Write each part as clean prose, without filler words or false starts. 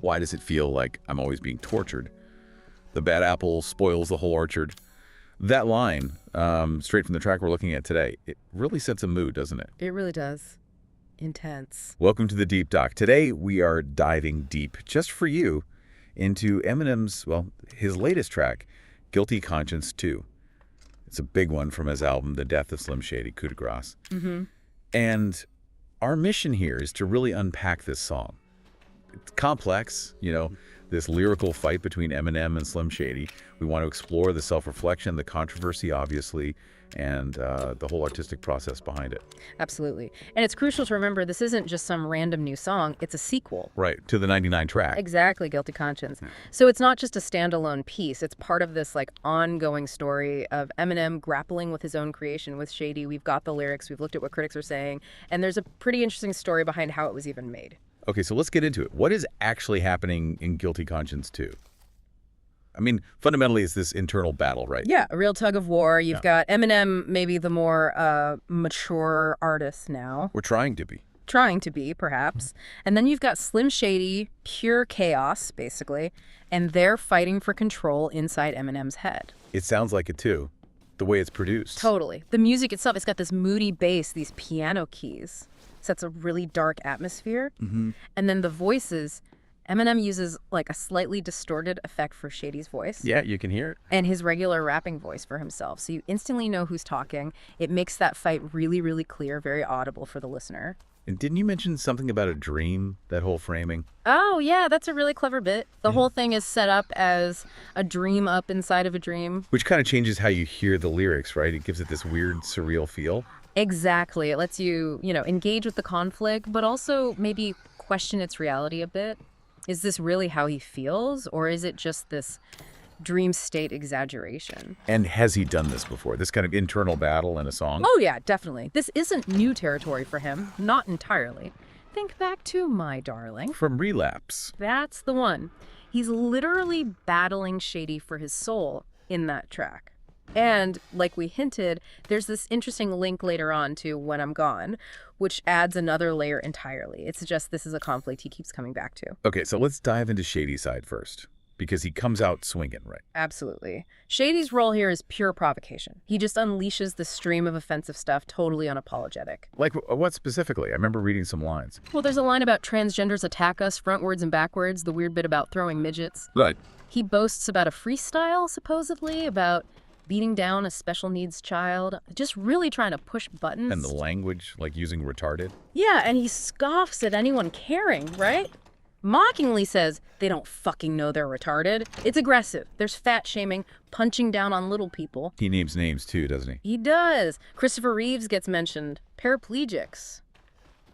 Why does it feel like I'm always being tortured? The bad apple spoils the whole orchard. That line, straight from the track we're looking at today, it really sets a mood, doesn't it? It really does. Intense. Welcome to the Deep Doc. Today we are diving deep, just for you, into Eminem's, well, his latest track, Guilty Conscience 2. It's a big one from his album, The Death of Slim Shady, Coup de Grace. And our mission here is to really unpack this song. It's complex, this lyrical fight between Eminem and Slim Shady. We want to explore the self-reflection, the controversy, obviously, and the whole artistic process behind it. Absolutely. And it's crucial to remember this isn't just some random new song. It's a sequel. Right, to the 99 track. Exactly, Guilty Conscience. So it's not just a standalone piece. It's part of this ongoing story of Eminem grappling with his own creation with Shady. We've got the lyrics. We've looked at what critics are saying. And there's a pretty interesting story behind how it was even made. Okay, so let's get into it. What is actually happening in Guilty Conscience 2? I mean, fundamentally, it's this internal battle, right? Yeah, a real tug of war. You've got Eminem, maybe the more mature artist now. We're trying to be. Trying to be, perhaps. And then you've got Slim Shady, pure chaos, basically, and they're fighting for control inside Eminem's head. It sounds like it, too, the way it's produced. Totally. The music itself, it's got this moody bass, these piano keys. Sets a really dark atmosphere. And then the voices, Eminem uses a slightly distorted effect for Shady's voice. Yeah, you can hear it. And his regular rapping voice for himself. So you instantly know who's talking. It makes that fight really, really clear, very audible for the listener. And didn't you mention something about a dream, that whole framing? Oh, yeah, that's a really clever bit. The whole thing is set up as a dream up inside of a dream. Which kind of changes how you hear the lyrics, right? It gives it this weird, surreal feel. Exactly. It lets you, engage with the conflict, but also maybe question its reality a bit. Is this really how he feels, or is it just this dream state exaggeration? And has he done this before? This kind of internal battle in a song? Oh, yeah, definitely. This isn't new territory for him. Not entirely. Think back to My Darling. From Relapse. That's the one. He's literally battling Shady for his soul in that track. And, like we hinted, there's this interesting link later on to When I'm Gone, which adds another layer entirely. It suggests this is a conflict he keeps coming back to. Okay, so let's dive into Shady's side first, because he comes out swinging, right? Absolutely. Shady's role here is pure provocation. He just unleashes the stream of offensive stuff, totally unapologetic. Like, what specifically? I remember reading some lines. Well, there's a line about transgenders attack us frontwards and backwards, the weird bit about throwing midgets. Right. He boasts about a freestyle, supposedly, about beating down a special needs child, just really trying to push buttons. And the language, like using retarded. Yeah, and he scoffs at anyone caring, right? Mockingly says they don't fucking know they're retarded. It's aggressive. There's fat shaming, punching down on little people. He names names too, doesn't he? He does. Christopher Reeves gets mentioned. Paraplegics.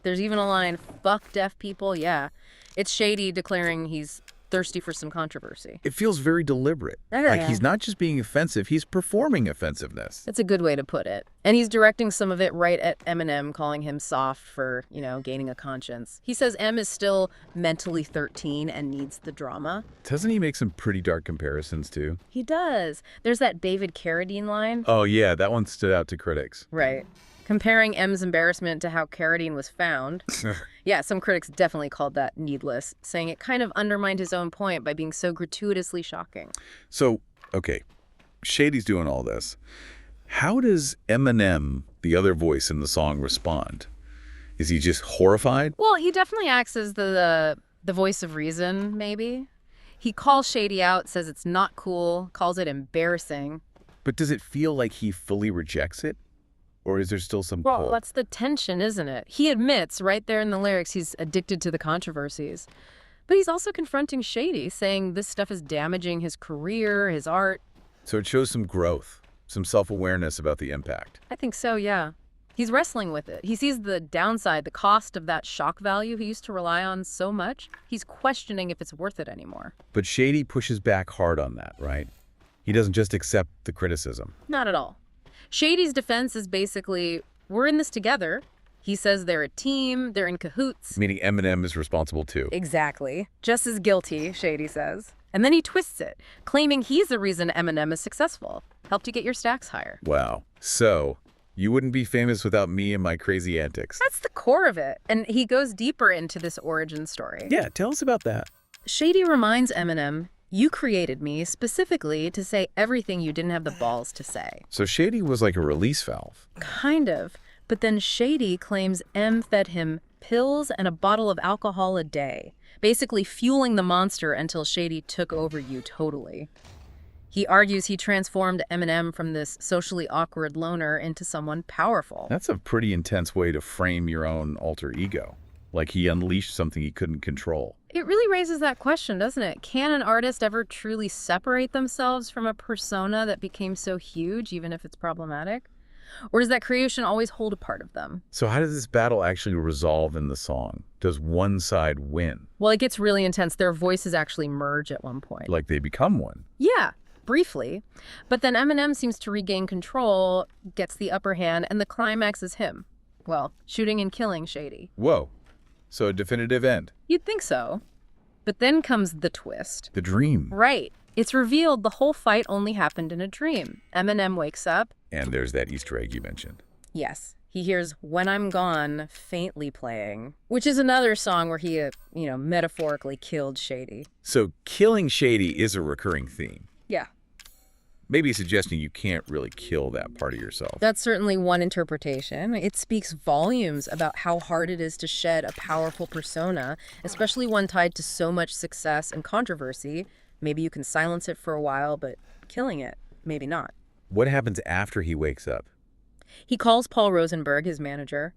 There's even a line, fuck deaf people. Yeah. It's Shady declaring he's thirsty for some controversy. It feels very deliberate. Like he's not just being offensive, he's performing offensiveness. That's a good way to put it. And he's directing some of it right at Eminem, calling him soft for, gaining a conscience. He says M is still mentally 13 and needs the drama. Doesn't he make some pretty dark comparisons too? He does. There's that David Carradine line. Oh yeah, that one stood out to critics. Right. Comparing M's embarrassment to how Carradine was found. Yeah, some critics definitely called that needless, saying it kind of undermined his own point by being so gratuitously shocking. So, okay, Shady's doing all this. How does Eminem, the other voice in the song, respond? Is he just horrified? Well, he definitely acts as the voice of reason, maybe. He calls Shady out, says it's not cool, calls it embarrassing. But does it feel like he fully rejects it? Or is there still some pull? Well, that's the tension, isn't it? He admits right there in the lyrics he's addicted to the controversies. But he's also confronting Shady, saying this stuff is damaging his career, his art. So it shows some growth, some self-awareness about the impact. I think so, yeah. He's wrestling with it. He sees the downside, the cost of that shock value he used to rely on so much. He's questioning if it's worth it anymore. But Shady pushes back hard on that, right? He doesn't just accept the criticism. Not at all. Shady's defense is basically, we're in this together. He says they're a team, they're in cahoots. Meaning Eminem is responsible too. Exactly. Just as guilty, Shady says. And then he twists it, claiming he's the reason Eminem is successful. Helped you get your stacks higher. Wow. So, you wouldn't be famous without me and my crazy antics. That's the core of it. And he goes deeper into this origin story. Yeah, tell us about that. Shady reminds Eminem, "You created me specifically to say everything you didn't have the balls to say." So Shady was like a release valve. Kind of. But then Shady claims M fed him pills and a bottle of alcohol a day, basically fueling the monster until Shady took over you totally. He argues he transformed Eminem from this socially awkward loner into someone powerful. That's a pretty intense way to frame your own alter ego. Like he unleashed something he couldn't control. It really raises that question, doesn't it? Can an artist ever truly separate themselves from a persona that became so huge, even if it's problematic? Or does that creation always hold a part of them? So how does this battle actually resolve in the song? Does one side win? Well, it gets really intense. Their voices actually merge at one point. Like they become one? Yeah, briefly. But then Eminem seems to regain control, gets the upper hand, and the climax is him. Well, shooting and killing Shady. Whoa. So a definitive end. You'd think so. But then comes the twist. The dream. Right. It's revealed the whole fight only happened in a dream. Eminem wakes up. And there's that Easter egg you mentioned. Yes. He hears "When I'm Gone" faintly playing, which is another song where he, metaphorically killed Shady. So killing Shady is a recurring theme. Yeah. Maybe suggesting you can't really kill that part of yourself. That's certainly one interpretation. It speaks volumes about how hard it is to shed a powerful persona, especially one tied to so much success and controversy. Maybe you can silence it for a while, but killing it, maybe not. What happens after he wakes up? He calls Paul Rosenberg, his manager,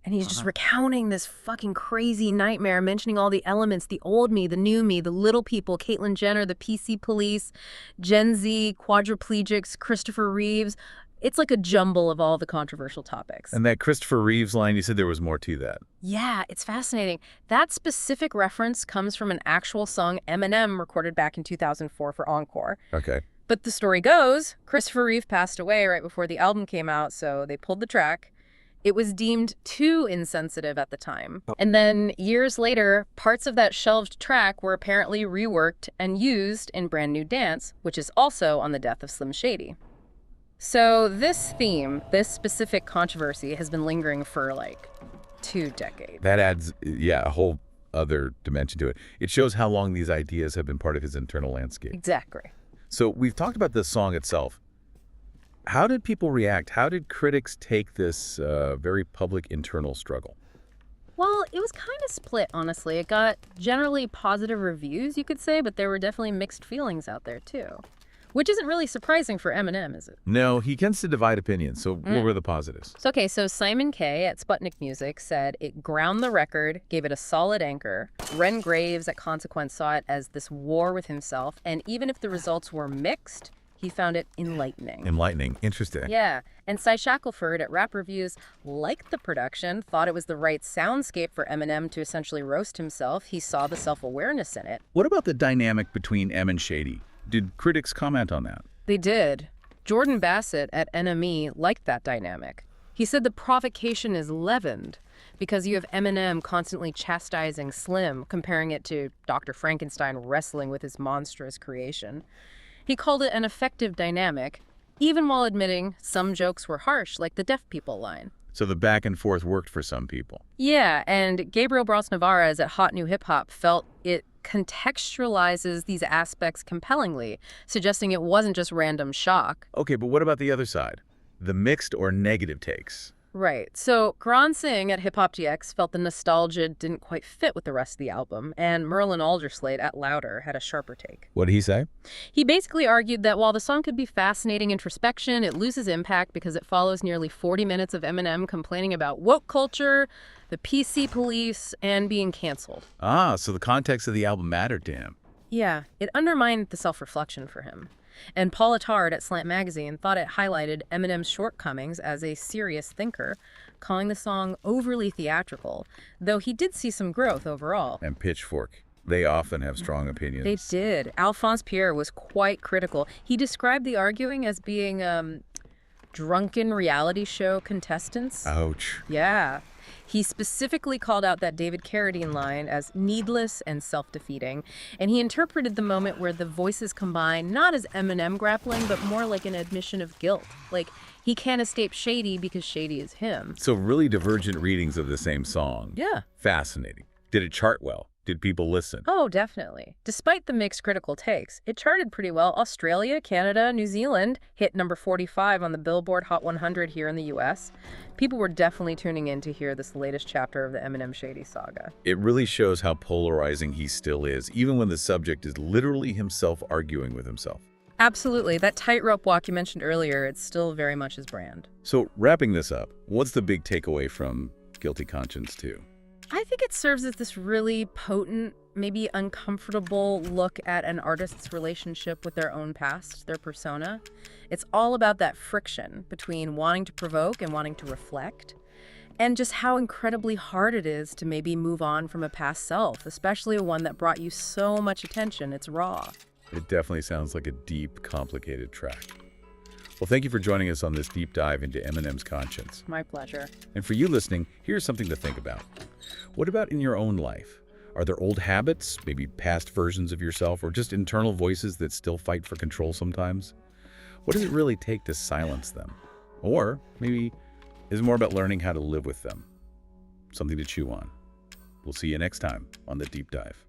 and he's just recounting this fucking crazy nightmare, mentioning all the elements, the old me, the new me, the little people, Caitlyn Jenner, the PC police, Gen Z, quadriplegics, Christopher Reeves. It's like a jumble of all the controversial topics. And that Christopher Reeves line, you said there was more to that. Yeah, it's fascinating. That specific reference comes from an actual song Eminem recorded back in 2004 for Encore. Okay. But the story goes, Christopher Reeve passed away right before the album came out, so they pulled the track. It was deemed too insensitive at the time. And then years later, parts of that shelved track were apparently reworked and used in Brand New Dance, which is also on the death of Slim Shady. So this theme, this specific controversy, has been lingering for like 2 decades. That adds, a whole other dimension to it. It shows how long these ideas have been part of his internal landscape. Exactly. So we've talked about the song itself. How did people react? How did critics take this very public internal struggle? Well, it was kind of split, honestly. It got generally positive reviews, you could say, but there were definitely mixed feelings out there, too. Which isn't really surprising for Eminem, is it? No, he tends to divide opinions. So what were the positives? So Simon Kay at Sputnik Music said it ground the record, gave it a solid anchor. Ren Graves at Consequence saw it as this war with himself, and even if the results were mixed, he found it enlightening. Enlightening. Interesting. Yeah. And Cy Shackelford at Rap Reviews liked the production, thought it was the right soundscape for Eminem to essentially roast himself. He saw the self-awareness in it. What about the dynamic between M and Shady? Did critics comment on that? They did. Jordan Bassett at NME liked that dynamic. He said the provocation is leavened because you have Eminem constantly chastising Slim, comparing it to Dr. Frankenstein wrestling with his monstrous creation. He called it an effective dynamic, even while admitting some jokes were harsh, like the deaf people line. So the back and forth worked for some people. Yeah, and Gabriel Bros Navarez at Hot New Hip Hop felt it contextualizes these aspects compellingly, suggesting it wasn't just random shock. Okay, but what about the other side? The mixed or negative takes? Right. So Karan Singh at Hip Hop GX felt the nostalgia didn't quite fit with the rest of the album, and Merlin Alderslade at Louder had a sharper take. What did he say? He basically argued that while the song could be fascinating introspection, it loses impact because it follows nearly 40 minutes of Eminem complaining about woke culture, the PC police, and being canceled. Ah, so the context of the album mattered to him. Yeah, it undermined the self-reflection for him. And Paul Attard at Slant Magazine thought it highlighted Eminem's shortcomings as a serious thinker, calling the song overly theatrical, though he did see some growth overall. And Pitchfork. They often have strong opinions. They did. Alphonse Pierre was quite critical. He described the arguing as being drunken reality show contestants. Ouch. Yeah. He specifically called out that David Carradine line as needless and self-defeating, and he interpreted the moment where the voices combine not as Eminem grappling, but more like an admission of guilt. Like, he can't escape Shady because Shady is him. So really divergent readings of the same song. Yeah. Fascinating. Did it chart well? Did people listen? Oh, definitely. Despite the mixed critical takes, it charted pretty well. Australia, Canada, New Zealand hit number 45 on the Billboard Hot 100 here in the US. People were definitely tuning in to hear this latest chapter of the Eminem Shady saga. It really shows how polarizing he still is, even when the subject is literally himself arguing with himself. Absolutely. That tightrope walk you mentioned earlier, it's still very much his brand. So, wrapping this up, what's the big takeaway from Guilty Conscience 2? I think it serves as this really potent, maybe uncomfortable look at an artist's relationship with their own past, their persona. It's all about that friction between wanting to provoke and wanting to reflect, and just how incredibly hard it is to maybe move on from a past self, especially one that brought you so much attention. It's raw. It definitely sounds like a deep, complicated track. Well, thank you for joining us on this deep dive into Eminem's conscience. My pleasure. And for you listening, here's something to think about. What about in your own life? Are there old habits, maybe past versions of yourself, or just internal voices that still fight for control sometimes? What does it really take to silence them? Or maybe is it more about learning how to live with them? Something to chew on. We'll see you next time on The Deep Dive.